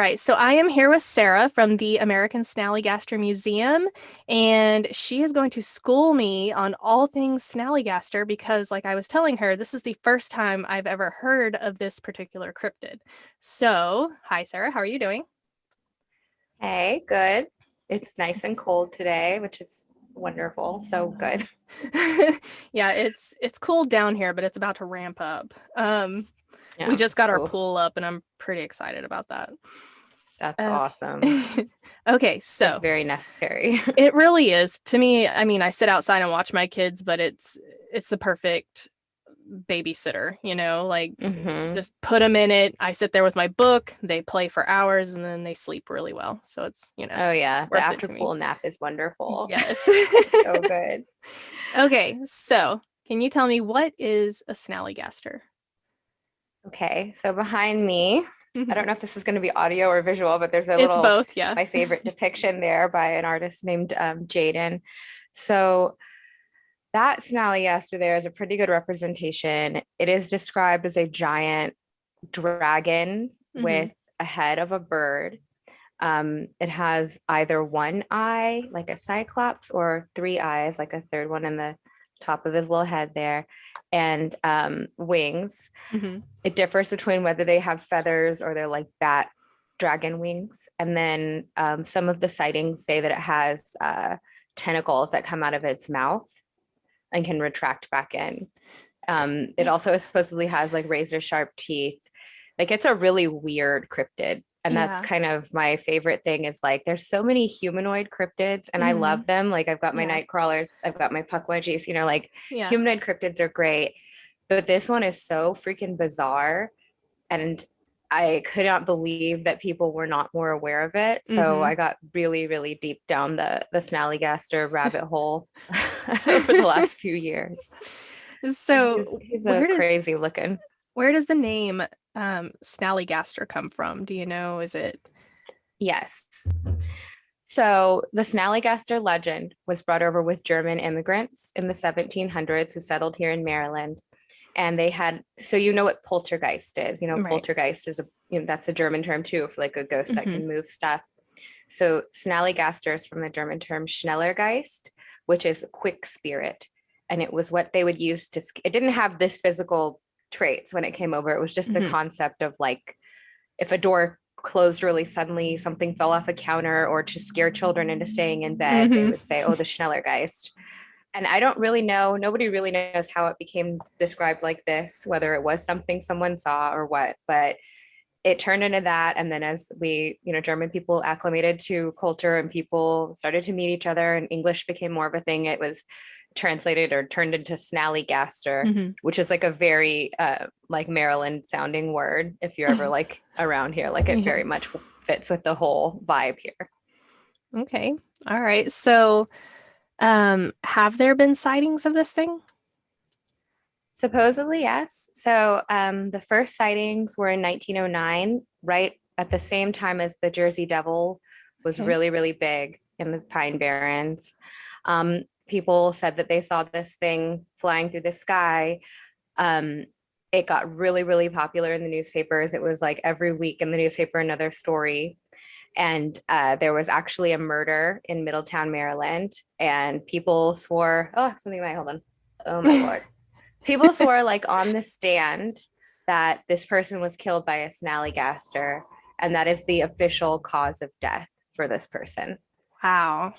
right, so I am here with Sarah from the American Snallygaster Museum, and she is going to school me on all things Snallygaster because, like I was telling her, this is the first time I've ever heard of this particular cryptid. So, hi Sarah, how are you doing? Hey, good. It's nice and cold today, which is wonderful. So good. Yeah, it's cooled down here, but it's about to ramp up. We Yeah. just got our Oh, pool up, and I'm pretty excited about that. that's awesome. Okay. Okay, It's so very necessary. it really is. To me, I mean, I sit outside and watch my kids, but it's the perfect babysitter, like hmm just put them in it. I sit there with my book, they play for hours and then they sleep really well. So it's, Oh yeah, the worth it after to me. pool nap is wonderful. Yes. So good. Okay, so can you tell me what is a snallygaster? Okay, so behind me, I Mhm. don't know if this is going to be audio or visual, but there's a It's little both, yeah. my favorite depiction there by an artist named Jaden. So that snallygaster there is a pretty good representation. It is described as a giant dragon Hmm. with a head of a bird. It has either one eye, like a cyclops, or three eyes, like a third one in the top of his little head there, and wings. Hmm. It differs between whether they have feathers or they're like bat dragon wings. And then some of the sightings say that it has tentacles that come out of its mouth and can retract back in. It also supposedly has like razor sharp teeth. Like it's a really weird cryptid. And that's Yeah. kind of my favorite thing is like there's so many humanoid cryptids and I Hmm. love them. Like I've got my Yeah. night crawlers, I've got my puckwudgies, like Yeah. humanoid cryptids are great. But this one is so freaking bizarre. And I could not believe that people were not more aware of it. So Hmm. I got really, really deep down the Snallygaster rabbit hole over the last few years. He's So he's a crazy looking. where does the name Snallygaster come from? Do you know? Is it Yes. So the Snallygaster legend was brought over with German immigrants in the 1700s who settled here in Maryland. And they had, so you know what poltergeist is. right? Poltergeist is that's a German term too for like a ghost that Hmm. can move stuff. So Snallygaster is from the German term Schnellergeist, which is quick spirit. And it was what they would use to, it didn't have this physical traits when it came over. It was just the Hmm. concept of like if a door closed really suddenly, something fell off a counter, or to scare children into staying in bed, they Hmm. would say, oh, the Schnellergeist. And I don't really know, nobody really knows how it became described like this, whether it was something someone saw or what, but it turned into that. And then as we, German people acclimated to culture and people started to meet each other and English became more of a thing, it was translated or turned into Snallygaster, Hmm. which is like a very like Maryland sounding word. If you're ever like around here, like it Yeah. very much fits with the whole vibe here. Okay. All right. So, have there been sightings of this thing? Supposedly, yes. So the first sightings were in 1909, right at the same time as the Jersey Devil was Okay. really, really big in the Pine Barrens. People said that they saw this thing flying through the sky. Um, it got really, really popular in the newspapers. It was like every week in the newspaper, another story. And there was actually a murder in Middletown, Maryland. And people swore, oh, something might, hold on. Oh my Lord. People swore like on the stand that this person was killed by a snallygaster, and that is the official cause of death for this person. Wow.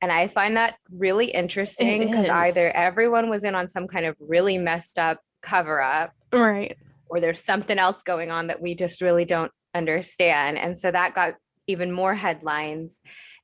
And I find that really It interesting because is. either everyone was in on some kind of really messed up cover up, Right. or there's something else going on that we just really don't understand. And so that got even more headlines.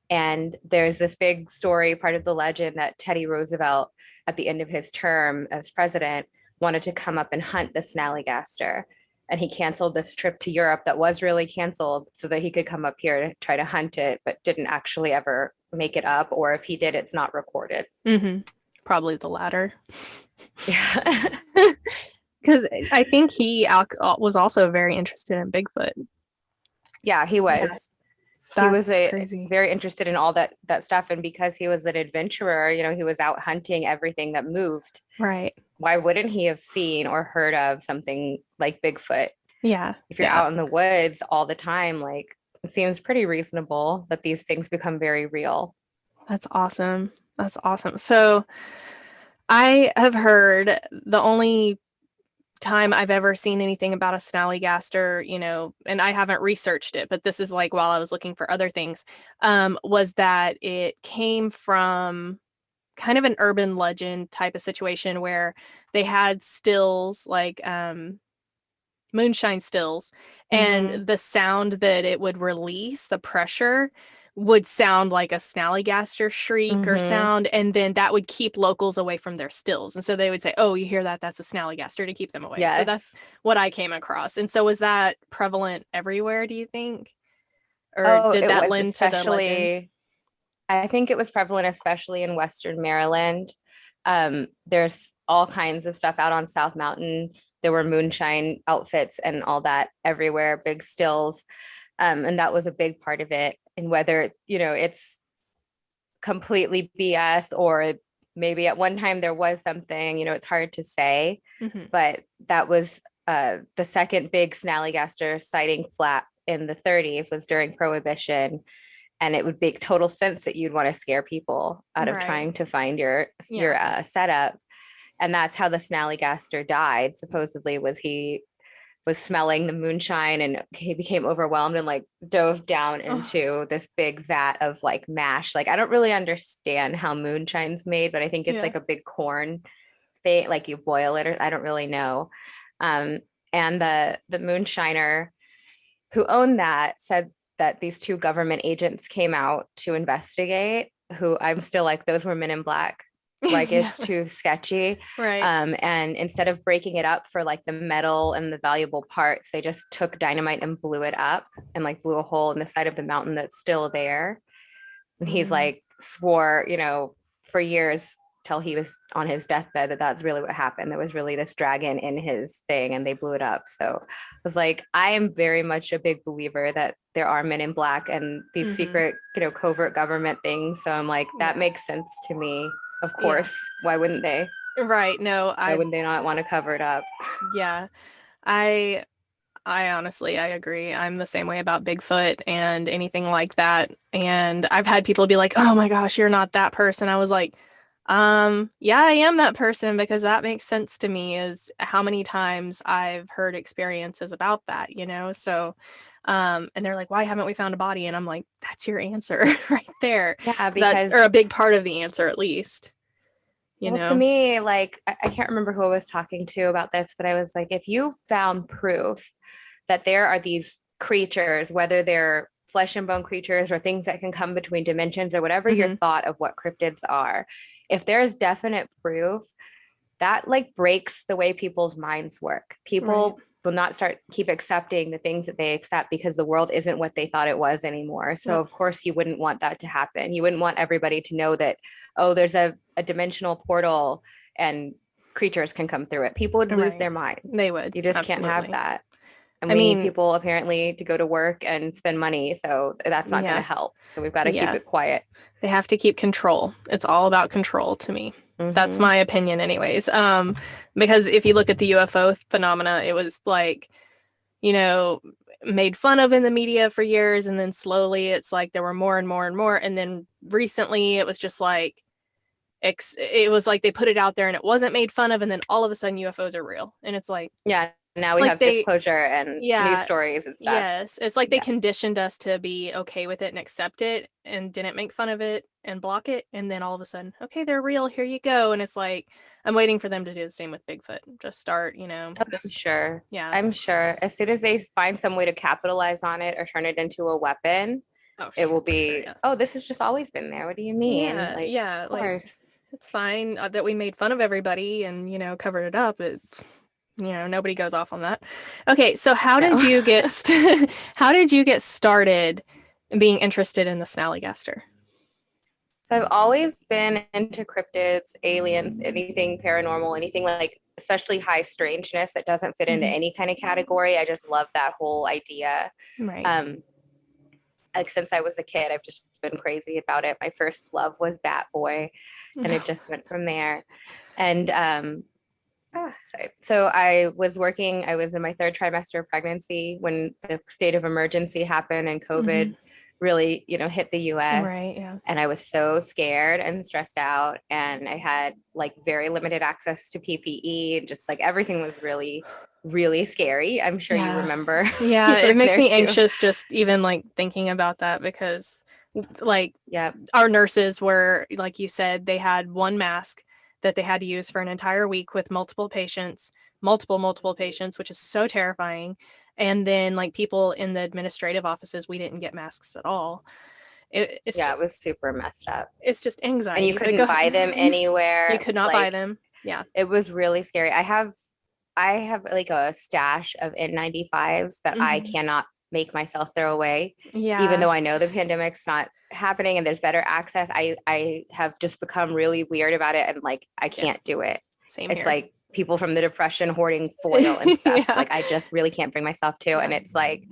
And there's this big story, part of the legend, that Teddy Roosevelt, at the end of his term as president, wanted to come up and hunt the snallygaster. And he canceled this trip to Europe that was really canceled so that he could come up here to try to hunt it, but didn't actually ever make it up. Or if he did, it's not recorded. Hmm. Probably the latter. Yeah. Because I think was also very interested in Bigfoot. Yeah, he Yeah, was. He was that's a crazy. very interested in all that stuff, and because he was an adventurer, he was out hunting everything that moved. Right. Why wouldn't he have seen or heard of something like Bigfoot? Yeah. If you're Yeah. out in the woods all the time, like it seems pretty reasonable that these things become very real. That's awesome. That's awesome. So I have heard the only time I've ever seen anything about a snallygaster, and I haven't researched it, but this is like while I was looking for other things, was that it came from kind of an urban legend type of situation where they had stills like moonshine stills, and Hmm. the sound that it would release, the pressure would sound like a snallygaster shriek or Hmm. sound, and then that would keep locals away from their stills. And so they would say, "Oh, you hear that? That's a snallygaster," to keep them away. So that's Yes. what I came across. And so was that prevalent everywhere, do you think? Or Oh, did it that was lend to the legend? especially, I think it was prevalent, especially in Western Maryland. There's all kinds of stuff out on South Mountain. There were moonshine outfits and all that everywhere, big stills. And that was a big part of it. And whether, it's completely BS or maybe at one time there was something, it's hard to say. Hmm. But that was the second big Snallygaster sighting flap in the 30s was during Prohibition, and it would make total sense that you'd want to scare people out of Right. trying to find your Yeah. setup. And that's how the Snallygaster died. Supposedly, was he was smelling the moonshine and he became overwhelmed and like dove down Oh, into this big vat of like mash. Like I don't really understand how moonshine's made, but I think it's yeah. like a big corn thing, like you boil it, or I don't really know. Um, and the moonshiner who owned that said that these two government agents came out to investigate, who I'm still like, those were men in black. Like Yeah. it's too sketchy. Right. And instead of breaking it up for like the metal and the valuable parts, they just took dynamite and blew it up and like blew a hole in the side of the mountain that's still there. And he's Mm. like swore, for years till he was on his deathbed that that's really what happened. There was really this dragon in his thing and they blew it up. So I was like, I am very much a big believer that there are men in black and these Hmm. secret, covert government things. So I'm like, that Yeah. makes sense to me. Of Yeah. course. Why wouldn't they? Right. No, Why wouldn't they not want to cover it up? yeah. I I honestly, I agree. I'm the same way about Bigfoot and anything like that. And I've had people be like, "Oh my gosh, you're not that person." I was like, yeah, I am that person because that makes sense to me is how many times I've heard experiences about that. So, and they're like, "Why haven't we found a body?" And I'm like, "That's your answer right there. Yeah, That, or because a big part of the answer at least, you well, to know?" me, like I can't remember who I was talking to about this, but I was like, if you found proof that there are these creatures, whether they're flesh and bone creatures or things that can come between dimensions or whatever your Hmm. thought of what cryptids are, if there is definite proof, that like breaks the way people's minds work. Right. People will not keep accepting the things that they accept because the world isn't what they thought it was anymore. So Nope. of course you wouldn't want that to happen. You wouldn't want everybody to know that, oh, there's a dimensional portal and creatures can come through it. People would lose Right. their minds. They would. You just can't have Absolutely. that. And I we need mean, people apparently to go to work and spend money. So that's not going to yeah. help. So we've got to keep Yeah. it quiet. They have to keep control. It's all about control to me. That's Hmm. my opinion anyways. Because if you look at the UFO phenomena, it was like, you know, made fun of in the media for years, and then slowly it's like there were more and more and more, and then recently it was just like it was like they put it out there and it wasn't made fun of, and then all of a sudden UFOs are real. And it's Yeah. Now we like have they disclosure and news yeah, stories and stuff. yes. It's like they Yeah. conditioned us to be okay with it and accept it and didn't make fun of it and block it. And then all of a sudden, okay, they're real. Here you go. And it's like, I'm waiting for them to do the same with Bigfoot. Just start, Oh, I'm this. sure. Yeah. I'm sure. As soon as they find some way to capitalize on it or turn it into a weapon, Oh, it will for sure. be, Yeah. oh, this has just always been there. What do you mean? Yeah. Like, Yeah. of Like, course. it's fine that we made fun of everybody and, covered it up. Nobody goes off on that. Okay. So, how did No. you get, how did you get started being interested in the Snallygaster? So I've always been into cryptids, aliens, anything paranormal, anything like especially high strangeness that doesn't fit into Hmm. any kind of category. I just love that whole idea. Right. Um, like since I was a kid, I've just been crazy about it. My first love was Bat Boy, and it just went from there. And Sorry. So I was working, I was in my third trimester of pregnancy when the state of emergency happened and Hmm. COVID really, hit the US. Right. Yeah. And I was so scared and stressed out. And I had like very limited access to PPE and just like everything was really, really scary. I'm sure you Yeah. remember Yeah. you It were makes there me too. anxious just even like thinking about that because like Yep. our nurses were, like you said, they had one mask that they had to use for an entire week with multiple patients, multiple patients, which is so terrifying. And then like people in the administrative offices, we didn't get masks at all. It's Yeah, it just was super messed up. it's just And you anxiety. But couldn't go buy them you anywhere. could not buy Like them. Yeah. it was really scary. I have like a stash of N95s that I Hmm. cannot make myself throw away. Even Yeah. though I know the pandemic's not happening and there's better access, I have just become really weird about it and like I Yeah. can't do it. Same It's here. like people from the depression hoarding foil and stuff. Yeah. Like I just really can't bring myself to. And Yeah. it's like,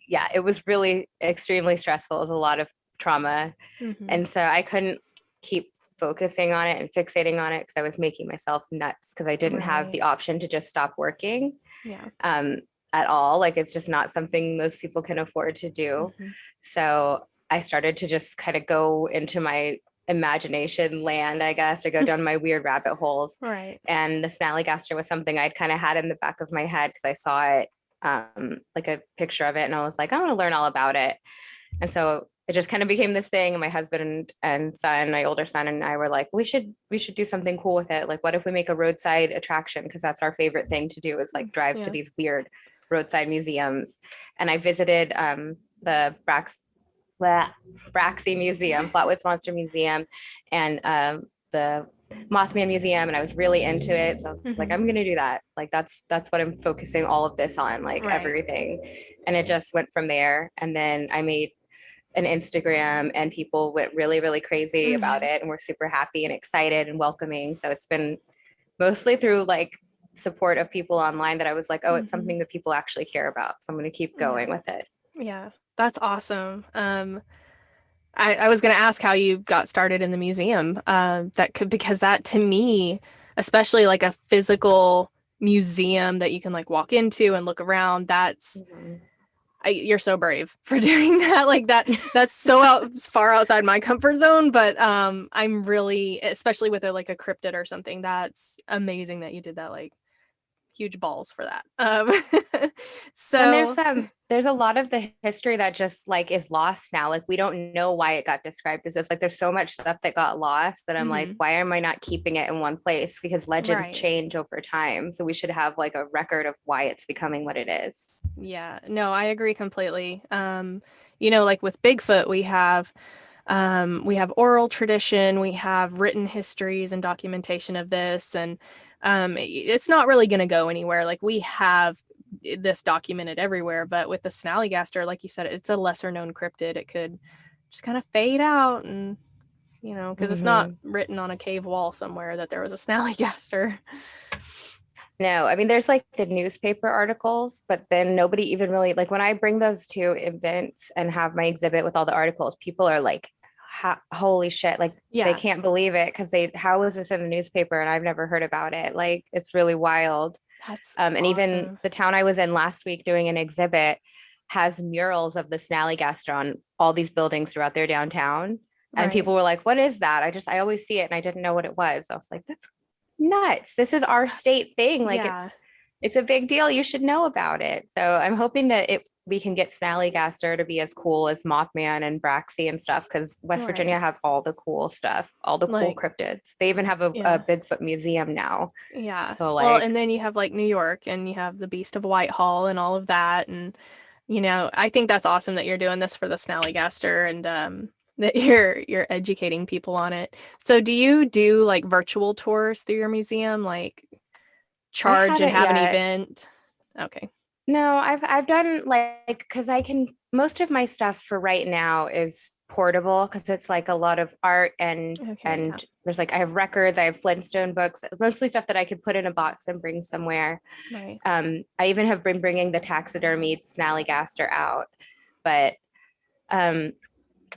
yeah, it was really extremely stressful. It was a lot of trauma. Hmm. And so I couldn't keep focusing on it and fixating on it because I was making myself nuts because I didn't have Right. the option to just stop working Yeah. um, at all. Like it's just not something most people can afford to do. Hmm. So I started to just kind of go into my imagination land, I guess, or go down my weird rabbit holes. Right. And the Snallygaster was something I'd kind of had in the back of my head because I saw it, like a picture of it, and I was like, I want to learn all about it. And so it just kind of became this thing. And my husband and son, my older son and I were like, we should do something cool with it. Like, what if we make a roadside attraction? Because that's our favorite thing to do is like drive to Yeah. these weird roadside museums. And I visited the Braxy Museum, Flatwoods Monster Museum, and the Mothman Museum, and I was really into it. So I was like, Hmm. I'm gonna do that. Like that's what I'm focusing all of this on, like Right. everything. And it just went from there. And then I made an Instagram and people went really, really crazy about it and we're super happy and excited and welcoming. So it's been mostly through like support of people online that I was like, oh, it's Hmm. something that people actually care about. So I'm going to keep Yeah. going with it. Yeah. That's awesome. I was going to ask how you got started in the museum. That could, because that to me, especially like a physical museum that you can like walk into and look around, Mhm. you're so brave for doing that. Like that's so far outside my comfort zone, but I'm really, especially with like a cryptid or something, that's amazing that you did that. Like huge balls for that. And So there's a lot of the history that just like is lost now. Like we don't know why it got described as this. Like there's so much stuff that got lost that I'm like, mhm, why am I not keeping it in one place? Because legends right. change over time. So we should have like a record of why it's becoming what it is. Yeah. No, I agree completely. Like with Bigfoot, we have oral tradition, we have written histories and documentation of this, and it's not really going to go anywhere. Like we have this documented everywhere, but with the Snallygaster, like you said, it's a lesser known cryptid. It could just kind of fade out and because it's not Mhm. written on a cave wall somewhere that there was a Snallygaster. No, I mean, there's like the newspaper articles, but then nobody even really like when I bring those to events and have my exhibit with all the articles, people are like, holy shit, like they Yeah, can't believe it because how is this in the newspaper and I've never heard about it? Like it's really wild. that's And even awesome. the town I was in last week doing an exhibit has murals of the Snallygaster on all these buildings throughout their downtown. And Right. people were like, what is that? I always see it and I didn't know what it was. I was like, that's nuts. This is our That's, state thing. Like yeah. it's a big deal. You should know about it. So I'm hoping that we can get Snallygaster to be as cool as Mothman and Braxy and stuff because West Right. Virginia has all the cool stuff, all the cool Like, cryptids. They even have a yeah. Bigfoot museum now. Yeah. So Well, like, and then you have like New York and you have the Beast of Whitehall and all of that. And, I think that's awesome that you're doing this for the Snallygaster and that you're educating people on it. So do you do like virtual tours through your museum, like I charge and haven't have an yet. event? Okay. No, I've done like because I can most of my stuff for right now is portable because it's like a lot of art Okay, yeah. and there's like I have records, I have Flintstone books, mostly stuff that I could put in a box and bring somewhere. Right. I even have been bringing the taxidermied Snallygaster out, but um,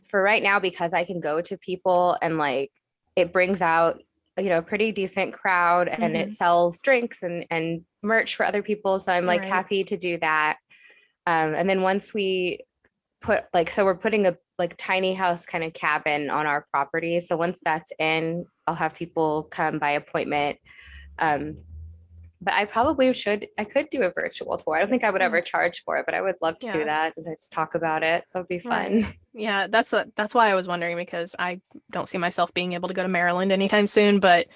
for right now because I can go to people and like it brings out a pretty decent crowd, and it sells drinks and merch for other people. So I'm like Right. happy to do that. And then once we put so we're putting a like tiny house kind of cabin on our property. So once that's in, I'll have people come by appointment. Um, but I could do a virtual tour. I don't think I would ever charge for it, but I would love to do Yeah. that and just talk about it. That would be fun. Right. Yeah, that's why I was wondering, because I don't see myself being able to go to Maryland anytime soon, but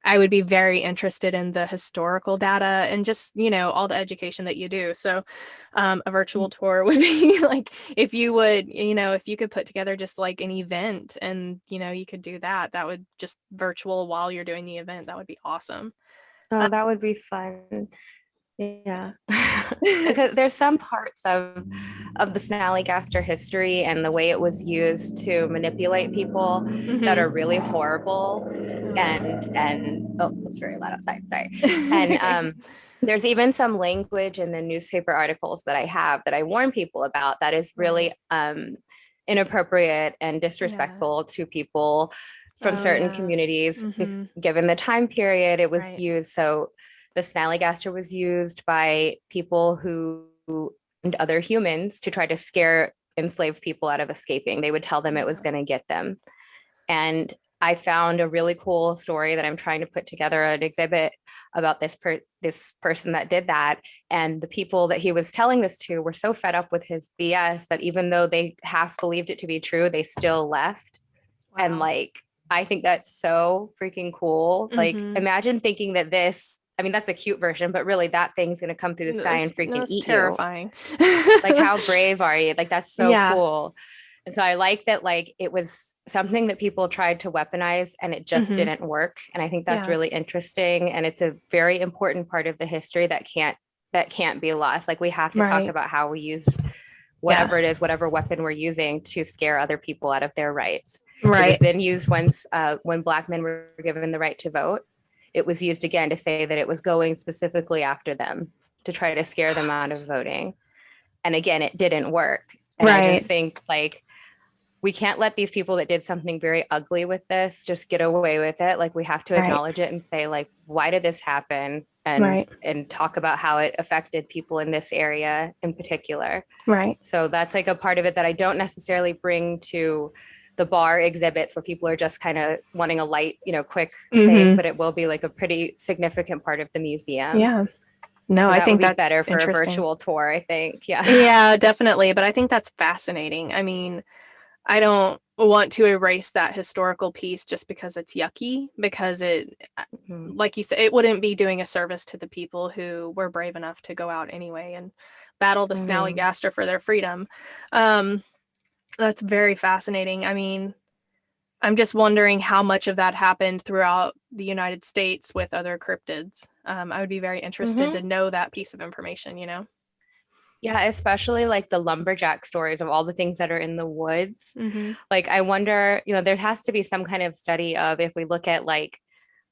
I would be very interested in the historical data and just, all the education that you do. So, a virtual tour would be like, if you would, if you could put together just like an event and, you could do that, that would just virtual while you're doing the event. That would be awesome. Oh, that would be fun. Yeah. Because there's some parts of the Snallygaster history and the way it was used to manipulate people that Mhm. are really horrible. Oh. And oh, it's very loud outside. Sorry. And there's even some language in the newspaper articles that I have that I warn people about that is really Right. inappropriate and Yeah. disrespectful to people from Oh, certain yeah. communities, Mhm. given the time period it was Right. used. So the Snallygaster was used by people who and other humans to try to scare enslaved people out of escaping. They would tell them it was Yeah. going to get them. And I found a really cool story that I'm trying to put together an exhibit about this person that did that. And the people that he was telling this to were so fed up with his BS that even though they half believed it to be true, they still left. And Wow. I think that's so freaking cool. Like, Mhm. imagine thinking that I mean, that's a cute version, but really that thing's going to come through the sky and freaking That's eat you. terrifying. Like, how brave are you? Like, that's so Yeah. cool. And so I like that, it was something that people tried to weaponize and it just Mhm. didn't work. And I think that's Yeah. really interesting. And it's a very important part of the history that can't be lost. Like, we have to talk Right. about how we use Yeah. whatever it is, whatever weapon we're using to scare other people out of their rights. It was Right. then used once when Black men were given the right to vote. It was used again to say that it was going specifically after them to try to scare them out of voting. And again, it didn't work. And I just Right. think we can't let these people that did something very ugly with this just get away with it. Like, we have to Right. acknowledge it and say, why did this happen? And Right. talk about how it affected people in this area in particular. Right. So that's a part of it that I don't necessarily bring to the bar exhibits where people are just kind of wanting a light, quick thing, Mhm. but it will be a pretty significant part of the museum. Yeah. No, So I that would think be that's better for a interesting. virtual tour, I think. Yeah. Yeah, definitely. But I think that's fascinating. I mean, I don't want to erase that historical piece just because it's yucky, because Mhm. like you said, it wouldn't be doing a service to the people who were brave enough to go out anyway and battle the Mhm. Snallygaster for their freedom. Um, that's very fascinating. I mean, I'm just wondering how much of that happened throughout the United States with other cryptids. I would be very interested to Mhm. know that piece of information. Yeah, especially the lumberjack stories of all the things that are in the woods. Mm-hmm. I wonder, there has to be some kind of study of, if we look at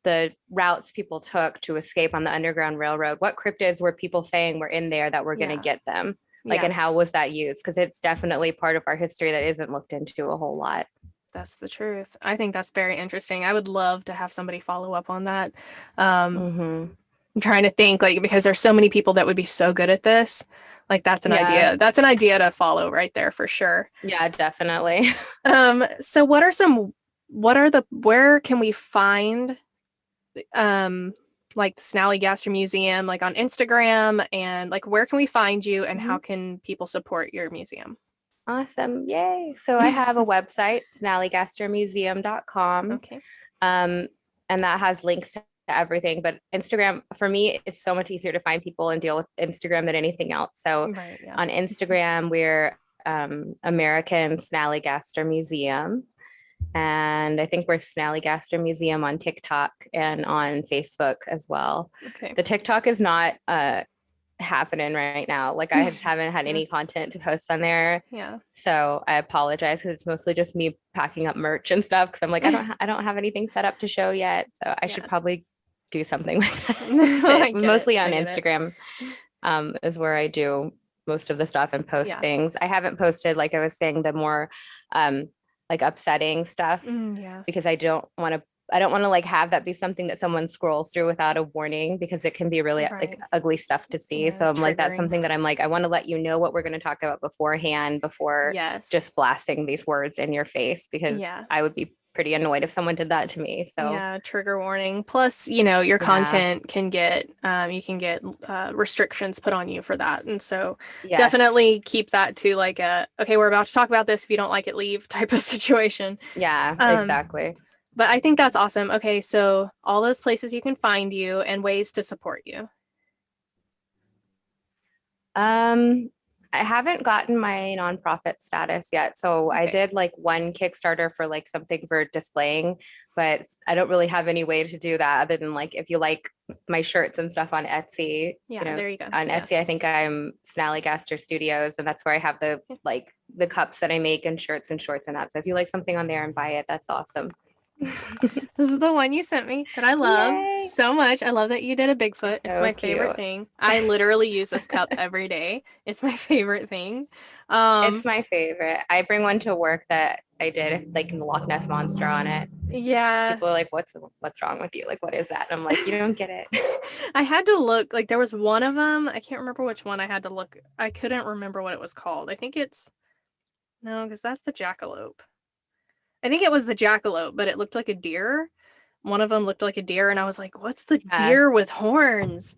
the routes people took to escape on the Underground Railroad, what cryptids were people saying were in there that were going to Yeah. get them? Yeah. And how was that used? Because it's definitely part of our history that isn't looked into a whole lot. That's the truth. I think that's very interesting. I would love to have somebody follow up on that. Um, Hmm. I'm trying to think, because there's so many people that would be so good at this. That's an Yeah, idea. That's an idea to follow right there for sure. yeah, definitely. So where can we find um the Snallygaster Museum, on Instagram, and where can we find you, and how Mhm. can people support your museum? Awesome. Yay. So I have a website, snallygastermuseum.com. Okay. Um, and that has links to everything. But Instagram, for me, it's so much easier to find people and deal with Instagram than anything else. So Right, yeah. on Instagram, we're American Snallygaster Museum. And I think we're Snallygaster Museum on TikTok and on Facebook as well. Okay. The TikTok is not happening right now. I just haven't had any content to post on there. Yeah. So I apologize, because it's mostly just me packing up merch and stuff. Because I'm I don't have anything set up to show yet. So I should Yeah. probably do something with that. I But get it. mostly on I get it. Instagram is where I do most of the stuff and post Yeah. things. I haven't posted, like I was saying, the more um, upsetting stuff, Yeah. because I don't want to I don't want to like have that be something that someone scrolls through without a warning because it can be really like Right. ugly stuff to see. Yeah, So I'm like, that's triggering. something that I'm like, I want to let you know what we're going to talk about beforehand before Yes. just blasting these words in your face because Yeah. I would be pretty annoyed if someone did that to me. So Yeah, trigger warning. Plus, you know, your yeah, content can get you can get restrictions put on you for that. And so yes, definitely keep that to like a okay, we're about to talk about this. If you don't like it, leave type of situation. yeah, Um, exactly. but I think that's awesome. Okay, so all those places you can find you and ways to support you. Um, I haven't gotten my nonprofit status yet. So I Okay. did like one Kickstarter for like something for displaying, but I don't really have any way to do that other than like if you like my shirts and stuff on Etsy, you Yeah, know, there you go. on Yeah. Etsy, I think I'm Snallygaster Studios, and that's where I have the like the cups that I make and shirts and shorts and that. So if you like something on there and buy it, that's awesome. This is the one you sent me that I love Yay. so much. I love that you did a They're Bigfoot. It's so my favorite cute. thing. I literally use this cup every day. It's my favorite thing. Um, It's my favorite. I bring one to work that I did like in the Loch Ness monster on it. yeah. People are like, what's wrong with you? Like, what is that? And I'm like, you don't get it. I had to look, like there was one of them. I can't remember which one I had to look. I couldn't remember what it was called. I think it's no, because that's the jackalope. I think it was the jackalope, but it looked like a deer. One of them looked like a deer, and I was like, "What's the Yeah. deer with horns?"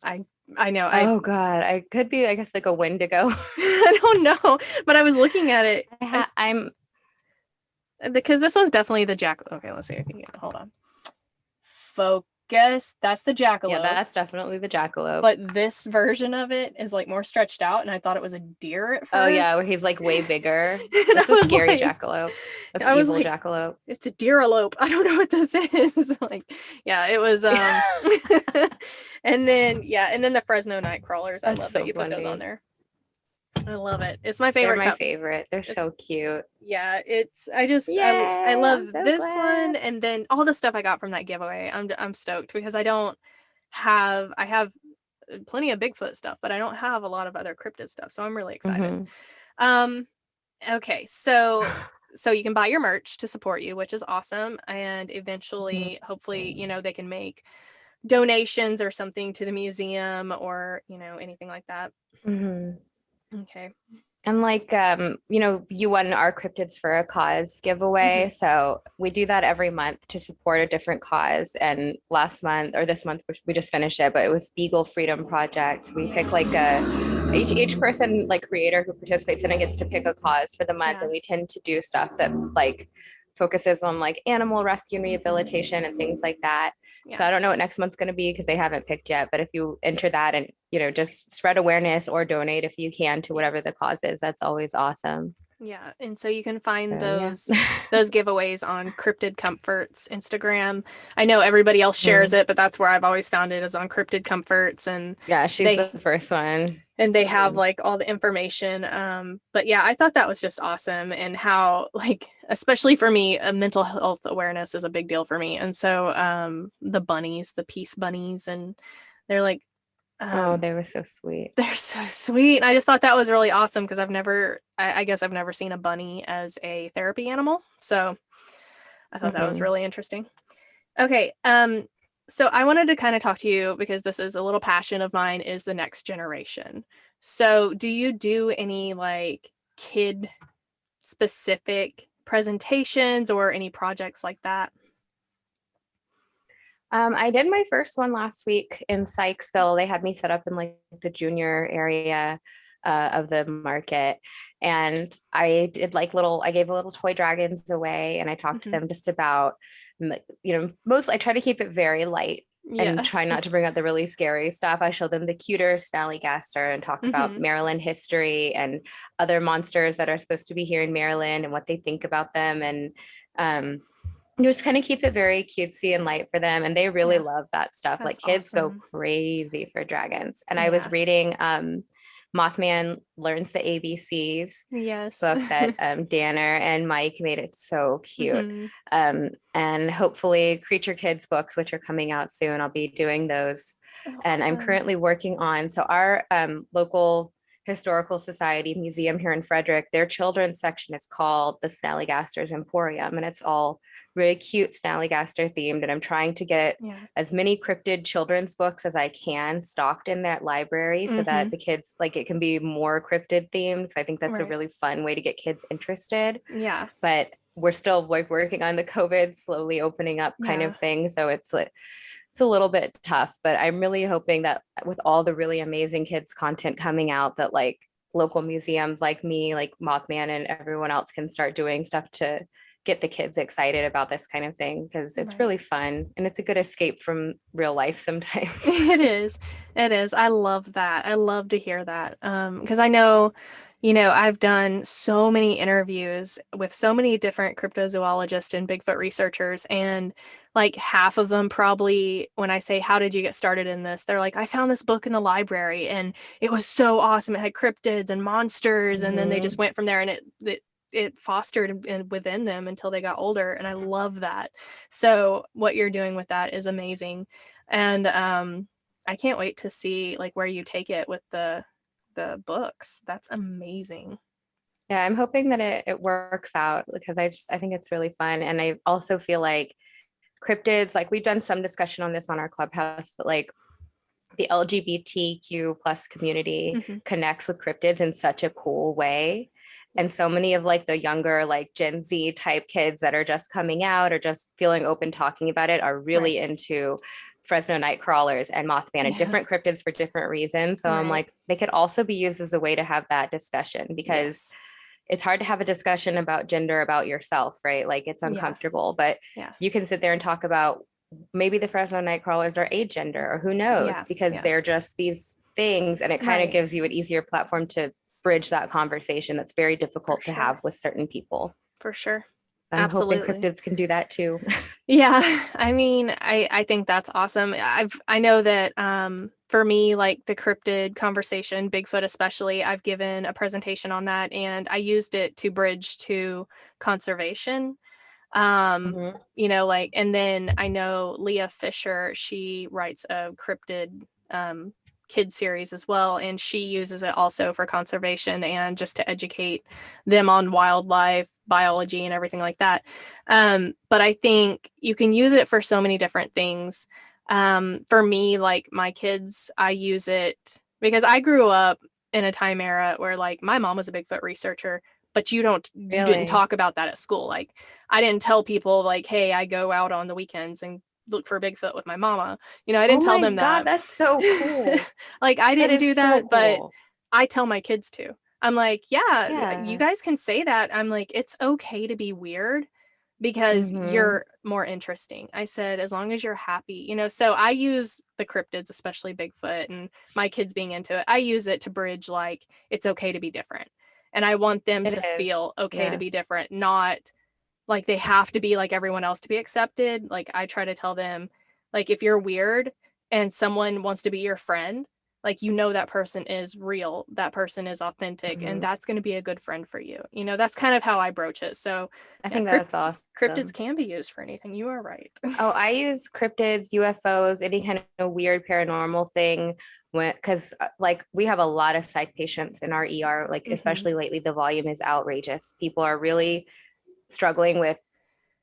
I I know I Oh God. I could be, I guess, like a Wendigo. I don't know, but I was looking at it. I'm Because this one's definitely the jack. Okay, let's see if you can hold on. Focus. That's the yeah, jackalope. that's definitely the jackalope. But this version of it is like more stretched out, and I thought it was a deer at Oh yeah, first. where he's like way bigger. And That's a scary jackalope. That's I was evil like, jackalope. it's a deeralope. I don't know what this is. Like, yeah, it was and then yeah, and then the Fresno night crawlers. I That's love that so you put those on funny. there. I love it. It's my They're favorite my cup. favorite. They're It's so cute. yeah, it's I Yay, love I'm so this one glad. and then all the stuff I got from that giveaway. I'm stoked because I have plenty of Bigfoot stuff, but I don't have a lot of other cryptid stuff, so I'm really excited. Hmm. Um okay, so you can buy your merch to support you, which is awesome, and eventually hopefully, you know, they can make donations or something to the museum or, you know, anything like that. Hmm. Okay. And like you know, you won our Cryptids for a Cause giveaway. Mhm. So we do that every month to support a different cause. And last month or this month, we just finished it, but it was Beagle Freedom Project. We pick Yeah. like a each person like creator who participates in it gets to pick a cause for the month. Yeah. And we tend to do stuff that like focuses on like animal rescue and rehabilitation and things like that. So Yeah. I don't know what next month's going to be because they haven't picked yet. But if you enter that and you know just spread awareness or donate if you can to whatever Yes. the cause is, that's always awesome. Yeah, and so you can find So yeah. those giveaways on Cryptid Comforts Instagram. I know everybody else shares Mhm. it, but that's where I've always found it is on Cryptid Comforts, Yeah, she's the they first one. and they have like all the information. But yeah, I thought that was just awesome, and how like especially for me, mental health awareness is a big deal for me, and so the bunnies, the peace bunnies, and they're like Oh, um, they were so sweet. they're so sweet. And I just thought that was really awesome because I guess I've never seen a bunny as a therapy animal. So I thought that was Hmm. really interesting. Okay. So I wanted to kind of talk to you because this is a little passion of mine is the next generation. So do you do any like kid specific presentations or any projects like that? I did my first one last week in Sykesville. They had me set up in like the junior area of the market. And I did like little, I gave little toy dragons away and I talked to Hmm. them just about, you know, most, I try to keep it very light and Yeah. try not to bring out the really scary stuff. I showed them the cuter Snallygaster and talk about Hmm. Maryland history and other monsters that are supposed to be here in Maryland and what they think about them. And, just kind of keep it very cutesy and light for them. And they really Yeah. love that stuff. Like That's kids go awesome. crazy for dragons. And I was Yeah. reading Mothman Learns the ABCs Yes. book that Danner and Mike made. It so cute. Hmm. And hopefully Creature Kids books, which are coming out soon, I'll be doing those. Oh, And I'm awesome. currently working on, so our local Historical Society Museum here in Frederick, their children's section is called the Snallygasters Emporium, and it's all really cute Snallygaster themed. And I'm trying to get Yeah. as many cryptid children's books as I can stocked in that library so that Mm-hmm. the kids, like, it can be more cryptid themed. I think that's a Right. really fun way to get kids interested. Yeah. But we're still like working on the COVID slowly opening up kind Yeah. of thing. So it's like it's a little bit tough, but I'm really hoping that with all the really amazing kids content coming out, that like local museums like me, like Mothman, and everyone else can start doing stuff to get the kids excited about this kind of thing, because it's Right. really fun and it's a good escape from real life sometimes. It is. It is. I love that. I love to hear that. Because I know, I've done so many interviews with so many different cryptozoologists and Bigfoot researchers, and like half of them probably, when I say, "How did you get started in this?" They're like, "I found this book in the library and it was so awesome. It had cryptids and monsters," and then they just Mhm. went from there, and it fostered within them until they got older, and I love that. So what you're doing with that is amazing. And I can't wait to see like where you take it with the books. That's amazing. Yeah, I'm hoping that it works out, because I think it's really fun. And I also feel like cryptids, like we've done some discussion on this on our clubhouse, but like the LGBTQ plus community Hmm. connects with cryptids in such a cool way. Yeah. And so many of like the younger, like Gen Z type kids that are just coming out or just feeling open talking about it are really Right. into Fresno night crawlers and Mothman and Yeah. different cryptids for different reasons. So I'm Right. like, they could also be used as a way to have that discussion, because Yes. it's hard to have a discussion about gender about yourself, right? Like it's Yeah. uncomfortable, but Yeah. you can sit there and talk about maybe the Fresno Nightcrawlers are agender, or who knows, Yeah. because Yeah. they're just these things, and it kind of Right. gives you an easier platform to bridge that conversation that's very For difficult to sure. have with certain people. For sure. So I'm hoping Absolutely. cryptids can do that too. Yeah, I mean, I think that's awesome. I know that for me, like the cryptid conversation, Bigfoot especially, I've given a presentation on that, and I used it to bridge to conservation. Mhm. Like, and then I know Leah Fisher, she writes a cryptid kid series as well, and she uses it also for conservation and just to educate them on wildlife biology and everything like that. But I think you can use it for so many different things. For me, like my kids, I use it because I grew up in a time era where like my mom was a Bigfoot researcher, but you didn't Really? talk about that at school. Like I didn't tell people like, hey, I go out on the weekends and look for Bigfoot with my mama. I Oh didn't tell my them God, that. that's so cool. Like I That didn't is do so that, but cool. I tell my kids to. I'm like, yeah, you Yeah. guys can say that. I'm like, it's okay to be weird because Hmm. you're more interesting. I said, as long as you're happy. So I use the cryptids, especially Bigfoot and my kids being into it. I use it to bridge like it's okay to be different. And I want them It to is. feel okay to be Yes. different, not like they have to be like everyone else to be accepted. Like I try to tell them, like if you're weird and someone wants to be your friend, like that person is real, that person is authentic, and Hmm. that's going to be a good friend for you. That's kind of how I broach it. So, I yeah, think that's cryptids awesome. can be used for anything. You are right. Oh, I use cryptids, UFOs, any kind of weird paranormal thing. Because like we have a lot of psych patients in our ER, like Hmm. especially lately, the volume is outrageous. People are really struggling with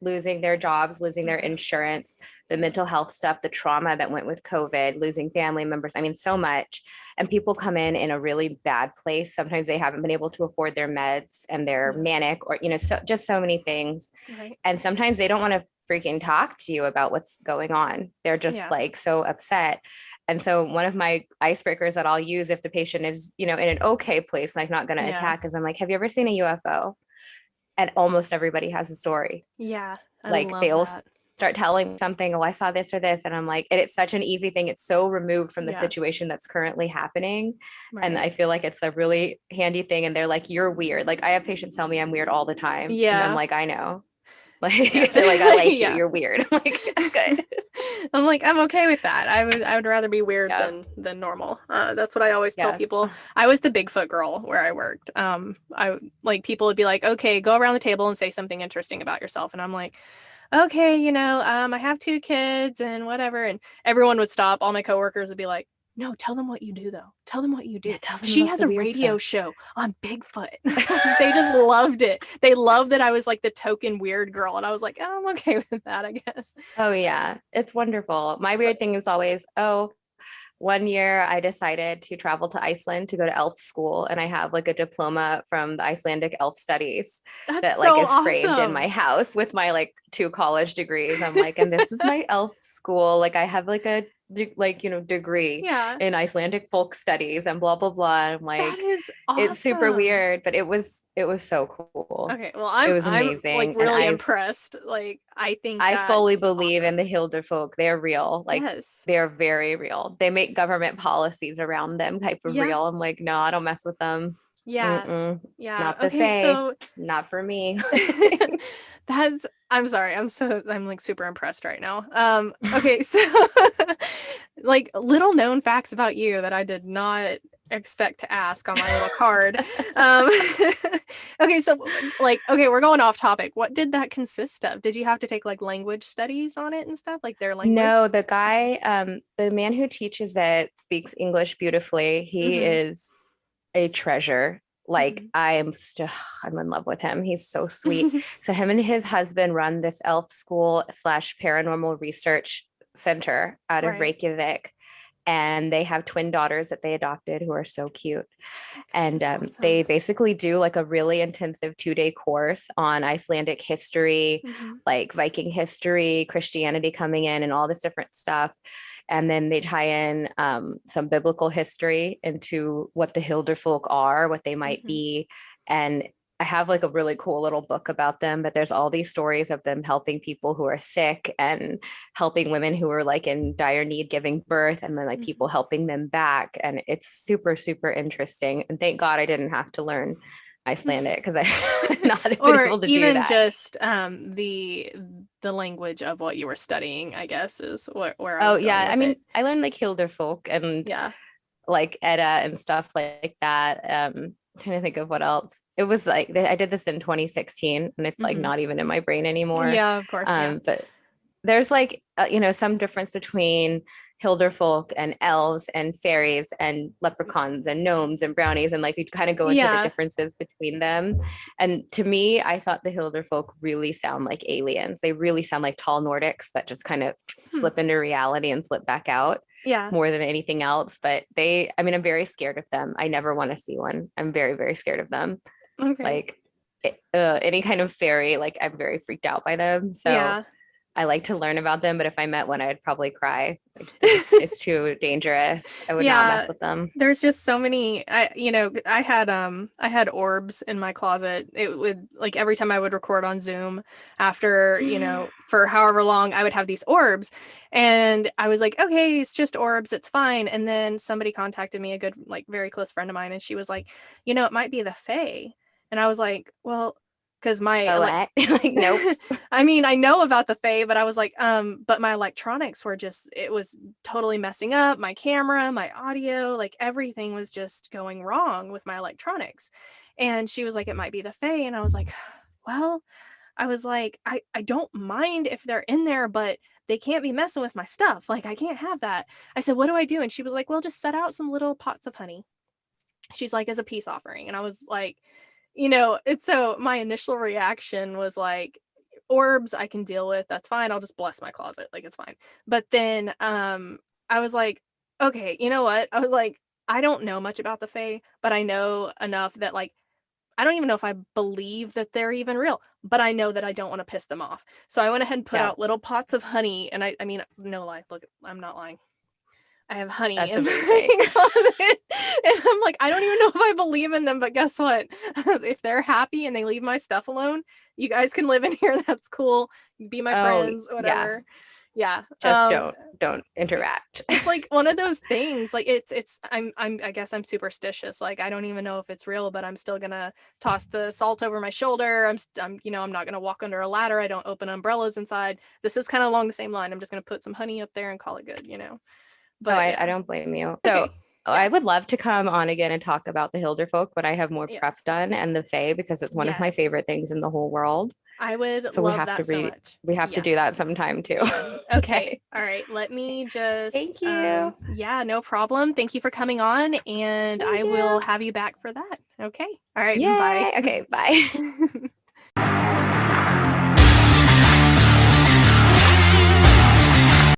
losing their jobs, losing their Yeah. insurance, the mental health stuff, the trauma that went with COVID, losing family members. I mean, so much. And people come in a really bad place. Sometimes they haven't been able to afford their meds and they're Yeah. manic, or, so, just so many things. Right. And sometimes they don't want to freaking talk to you about what's going on. They're just Yeah. like so upset. And so one of my icebreakers that I'll use if the patient is, in an okay place, like not going to Yeah. attack, is I'm like, have you ever seen a UFO? And almost everybody has a story. Yeah. I Like love they'll that. start telling me something, oh, I saw this or this. And I'm like, and it's such an easy thing. It's so removed from the Yeah. situation that's currently happening. And Right. I feel like it's a really handy thing. And they're like, you're weird. Like I have patients tell me I'm weird all the time. And I'm Yeah. like, I know. Yeah. Like they're like, I like you. Yeah. You're weird. I'm like, good. I'm like, I'm okay with that. I would rather be weird Yep. than normal. That's what I always tell Yes. people. I was the Bigfoot girl where I worked. I like people would be like, okay, go around the table and say something interesting about yourself, and I'm like, okay, I have two kids and whatever, and everyone would stop. All my coworkers would be like, no, tell them what you do though. Tell them what you Yeah, do. tell them She about has the a weird radio stuff. show on Bigfoot. They just loved it. They loved that I was like the token weird girl. And I was like, oh, I'm okay with that, I guess. Oh yeah, it's wonderful. My But weird thing is always, oh, one year I decided to travel to Iceland to go to elf school, and I have like a diploma from the Icelandic elf studies that's that like so is framed in awesome. my house with my like two college degrees. I'm like, and this is my elf school. Like I have like a degree Yeah, in Icelandic folk studies and blah blah blah. I'm that like, is it's super awesome. weird, but it was so cool. Okay, well, It was I'm like amazing, and really impressed. Like, I think I that's fully believe in awesome. the Hilder folk. They're real. Like Yes. they're very real. They make government policies around them type of Yeah. real. I'm like, no, I don't mess with them. Yeah. Mm-mm, Yeah. not the Okay, Fae. so Not for me. that's I'm sorry. I'm like super impressed right now. Okay, so like little known facts about you that I did not expect to ask on my little card. Um okay, so like okay, we're going off topic. What did that consist of? Did you have to take like language studies on it and stuff, like their No, language? the man who teaches it speaks English beautifully. He Mhm. is a treasure. Like Mhm. I'm in love with him. He's so sweet. So him and his husband run this elf school slash paranormal research center out of Right. Reykjavik. And they have twin daughters that they adopted who are so cute. Oh my gosh, And that's they awesome. basically do like a really intensive 2-day course on Icelandic history, Mhm. like Viking history, Christianity coming in, and all this different stuff. And then they tie in some biblical history into what the Hilderfolk are, what they might Mhm. be. And I have like a really cool little book about them, but there's all these stories of them helping people who are sick and helping women who are like in dire need giving birth, and then like people Mhm. helping them back. And it's super, super interesting. And thank God I didn't have to learn Icelandic because I would not have been Or able to do even that. just the language of what you were studying, I guess, is where I Oh was going yeah. I with mean, it. I learned like Hilderfolk and Yeah. like Edda and stuff like that. Trying to think of what else. It was like I did this in 2016 and it's like Hmm. not even in my brain anymore. Yeah, of course. Yeah. But there's like some difference between Hilderfolk and elves and fairies and leprechauns and gnomes and brownies, and like we kind of go into the Yeah. differences between them. And to me, I thought the Hilderfolk really sound like aliens. They really sound like tall Nordics that just kind of Hmm. slip into reality and slip back out Yeah. more than anything else. But I mean, I'm very scared of them. I never want to see one. I'm very, very scared of them. Okay. Like any kind of fairy, like I'm very freaked out by them. So Yeah. I like to learn about them, but if I met one, I'd probably cry. Like it's too dangerous. I would not mess Yeah, with them. there's just so many I had orbs in my closet. It would like every time I would record on Zoom after, for however long, I would have these orbs. And I was like, okay, it's just orbs, it's fine. And then somebody contacted me, a good, like very close friend of mine, and she was like, it might be the Fae. And I was like, well, because my Oh, like what? Like, nope. I mean, I know about the Fae, but I was like, but my electronics were just, it was totally messing up. My camera, my audio, like everything was just going wrong with my electronics. And she was like, it might be the Fae. And I was like, well, I was like, I don't mind if they're in there, but they can't be messing with my stuff. Like, I can't have that. I said, what do I do? And she was like, well, just set out some little pots of honey. She's like, as a peace offering. And I was like, it's so my initial reaction was like, orbs I can deal with. That's fine. I'll just bless my closet. Like it's fine. But then I was like, okay, you know what? I was like, I don't know much about the Fae, but I know enough that like I don't even know if I believe that they're even real, but I know that I don't want to piss them off. So I went ahead and put Yeah, out little pots of honey, and I mean, no lie, look, I'm not lying. I have honey that's in amazing. my closet. And I'm like, I don't even know if I believe in them, but guess what? If they're happy and they leave my stuff alone, you guys can live in here. That's cool. Be my Oh, friends, yeah. whatever. Yeah. Just don't interact. It's like one of those things. Like I guess I'm superstitious. Like I don't even know if it's real, but I'm still gonna toss the salt over my shoulder. I'm not gonna walk under a ladder. I don't open umbrellas inside. This is kind of along the same line. I'm just gonna put some honey up there and call it good. Oh, But I yeah. don't blame you. So, Okay. I would love to come on again and talk about the Hilder folk, but I have more Yes. prep done and the Fae because it's one of my Yes. favorite things in the whole world. I would So we love have to that so read, much. we have to Yeah. do that sometime too. Yes. Okay. Okay. All right. Let me just, Thank you. yeah, no problem. Thank you for coming on, and I Thank will you. have you back for that. Okay. All right. Bye. Yay. Okay. Bye.